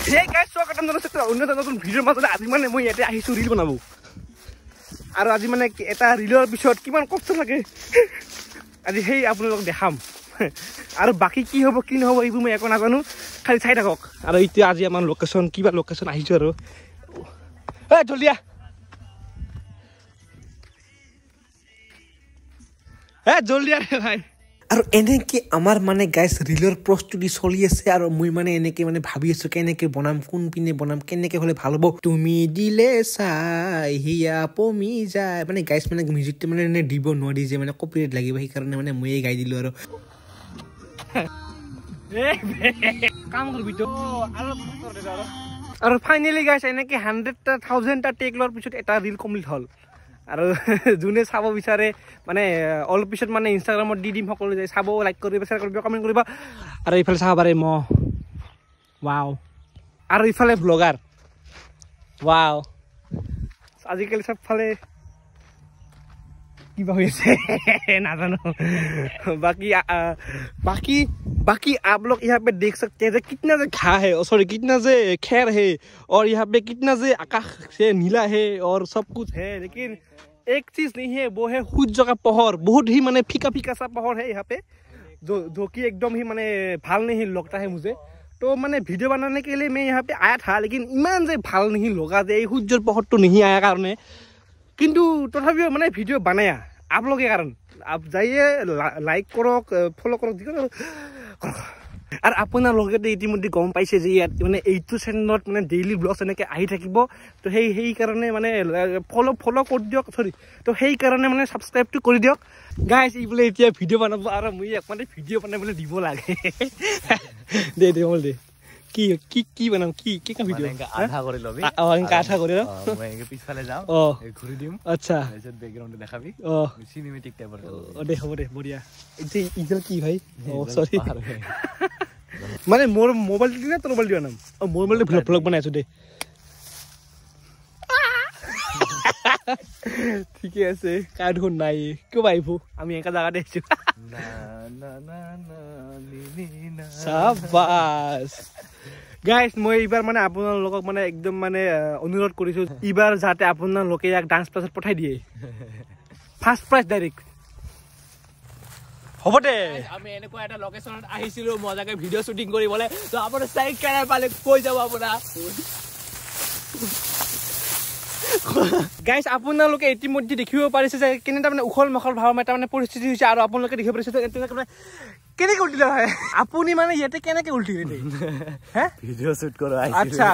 Hey guys, so kita nonton video macam ada mana mau ya? Ahi suril mana bu? Aru aji mana kita real episode kiman kotor lagi? Aji hey, apun log deham. Aru baki ki hobo ki nohobo ibu मैं एको नाजानु खाली চাই থাকক আৰু ইতি আজি আমাৰ location কিবা location আহিছো আৰু এ জলদিয়া এ জলদিয়া ৰে ভাই আৰু এনেকে আমাৰ মানে গাইস ৰিলৰ প্ৰস্তুতি চলি আছে আৰু মই মানে এনেকে মানে ভাবি আছো কেনেকে বনাম কোন পিনে বনাম কেনেকে হলে ভাল হ'ব তুমি দিলে চাই হিয়া পমি যায় মানে গাইস মানে মিউজিকটো মানে এনে দিব নোৱাৰি যে মানে কপিৰাইট লাগিব সেই কাৰণে মানে মই গাই দিলো আৰু কাম কৰবি তো আৰু ফাইনালি গাইস এনেকে 100,000 টা টেক লোৱাৰ পিছত এটা ৰিল কমপ্লিট হল আৰু জুনে চাব বিচাৰে মানে অল পিছত মানে ইনষ্টাগ্ৰামত দি দিম সকলো যাই চাব লাইক কৰিব শেয়াৰ কৰিব কমেন্ট কৰিব আৰু ইফালে চাব পাৰে ম ওয়াও আৰু ইফালে ব্লগাৰ ওয়াও আজিকালি সব ফালে কিবা হৈছে নাজানো बाकी आप लोग यहाँ पे देख सकते हैं कितना से घा है और सॉरी कितना से खैर है और यहाँ पे कितना से आकाश से नीला है और सब कुछ है लेकिन एक चीज नहीं है वो है सूर्य का पहर बहुत ही माने फीका फीका सा पहर है यहाँ पे जो कि एकदम ही माने भाल नहीं लगता है मुझे तो मैंने वीडियो बनाने के लिए मैं यहाँ पे आया था लेकिन इमान से भाल नहीं लगा दे सूर्य पहर तो नहीं आया कारण किंतु तथापिও মানে ভিডিও বানায়া आप लोग के कारण आप जाइए लाइक करो फॉलो करो और আপোনাৰ লগতে ইতিমধ্যে গম পাইছে যে ইয়াত মানে এইটো চেনেলত মানে ডেইলি ব্লগছ এনেকে আহি থাকিব তো সেই কাৰণে মানে ফলো কৰি দিয়ক সৰি তো সেই কাৰণে মানে সাবস্ক্ৰাইবটো কৰি দিয়ক গাইস ইবলে এতিয়া ভিডিও বনাব আৰু মই মানে ভিডিও বনাবলৈ দিব লাগে দে বল দে কি বানাম কি কা ভিডিও আধা কৰি লবি এনেকা আধা কৰি মই এনেকে পিছফালে যাও ঘুৰি দিম আচ্ছা তাৰপিছত ব্যাকগ্ৰাউন্ড দেখাবি সিনেমেটিক টাইপৰ দে হ'ব দে বঢ়িয়া ইজল কি ভাই সরি মানে মোর মোবাইল দি না তোর মোবাইল দি নাম মোর মোবাইল ব্লগ বানাইছো দে ঠিক আছে কার্ড হন নাই কি ভাইবো আমি একা জায়গা দেখছি না না না না না শাবাশ গাইস মই এবাৰ মানে আপোনাৰ লগক মানে একদম মানে অনুৰোধ কৰিছো এবাৰ যাতে আপোনাৰ লোকে এক ডান্স ক্লাছত পঠাই দিয়ে ফাৰ্স্ট প্ৰাইজ ডাইৰেক্ট হ'ব দে আমি এনেকুৱা এটা লোকেশনত আহিছিলো মজাকে ভিডিও শুটিং কৰিবলে তো আপোনাৰ সাইড কেনে পালে কৈ যাব আপোনা গাইস আপোনালোকে ইতিমধ্যে দেখিব পাৰিছে যে কেনেটা মানে উখল মখল ভাৱ এটা মানে পৰিস্থিতি হৈছে আৰু আপোনালোকে দেখিব পাৰিছে এটা কেনে উল্টিলা হয় আপুনি মানে ইয়াতে কেনেকে উল্টিলে দে হে ভিডিও শুট কৰা আচ্ছা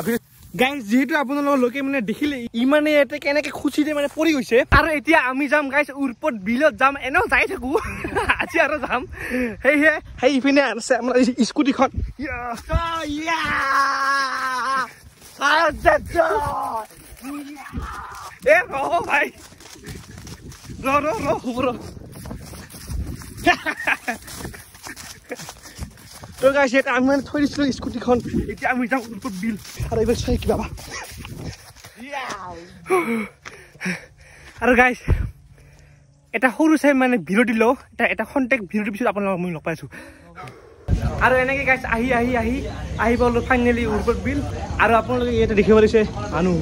গাইস যেহেতু আপোনালোক লোকে মানে দেখিলে ইমানে এতে কেনেকে খুচিতে মানে পৰি গৈছে আৰু এতিয়া আমি যাম গাইস উৰপত বিলত যাম এনেও যাই থাকো আজি আৰু যাম হেই ইপিনে আছে আমাৰ স্কুটিখন এ ৰ ভাই ৰ তো গাইস এটা আমি মানে থৈ দিছিলো স্কুটিখন এতিয়া আমি যাম উৰপত বিল আৰু এবাৰ চাই কিবা আৰু গাইস এটা সৰু চাই মানে ভিডিও দিলো এটা কন্টেক্ট ভিডিওৰ পিছত আপোনালোক মই লগ পাইছো আৰু এনেকে গাইস আহি পালো ফাইনালি উৰপত বিল আৰু আপোনালোকে এটা দেখিব পাৰিছে আনু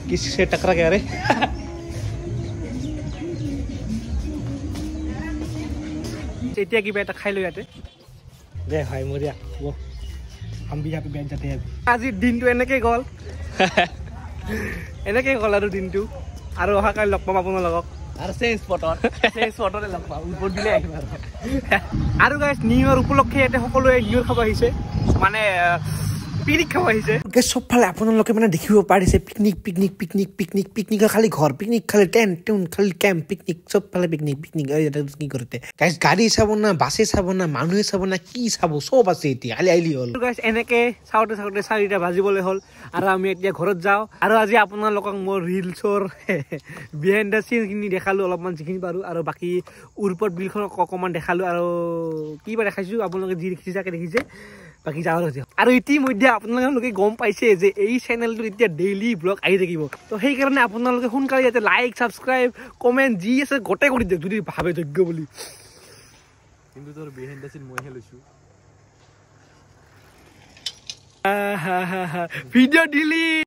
किससे टकरा गया रे এতিয়া কিবা এটা খাই লৈ ইয়াতে দে ভাই মৰিয়া वो हम भी यहाँ पे बैठ जाते हैं আজি দিনটো এনেকে গল এনেকে গল আৰু দিনটো আৰু অহাকালি লগ পাম আপোনাৰ লগক আৰু সেই স্পটৰে লগ পাম উৰপত দিলে আহিম আৰু গাইস নিউ ইয়ৰ উপলক্ষে ইয়াতে সকলোৱে নিউ ইয়ৰ খাব আহিছে মানে পিকনিক খাব আহিছে গাইস সব ফালে আপোনালোকে মানে দেখিব পাৰিছে পিকনিক খালি ঘৰ পিকনিক খালি টেন্ট খালি কেম্প পিকনিক সব ফালে পিকনিক এটা কি করতে গাইস গাড়ী চাব না বাসে চাব না মানুহে চাব না কি চাব সব আছে এতিয়া খালি আইলি হল গাইস এনেকে চাওতে 4টা বাজিবলৈ হল আৰু আমি এতিয়া ঘৰত যাও আৰু আজি আপোনালোকক মোৰ ৰিলছৰ বিহাইণ্ড দ্য সিন খিনি দেখালো অলপমান যিখিনি পাৰো আৰু বাকি উৰপত বিলখন অকমান দেখালো আৰু কিবা দেখাইছো আপোনালোকে যি দেখিছে বাকি যাও আৰু ইতিমধ্যে আপোনালোকে গম পাইছে যে এই চেনেলটো এতিয়া ডেইলি ব্লগ আহি থাকিব তো সেই কাৰণে আপোনালোকে সোনকালে ইয়াতে লাইক সাবস্ক্ৰাইব কমেন্ট যি আছে গোটে কৰি দিয়ক যদি ভাবে যোগ্য বুলি কিন্তু তোৰ বিহাইণ্ড দ্য চিন মইহে লৈছো ভিডিঅ' ডিলিট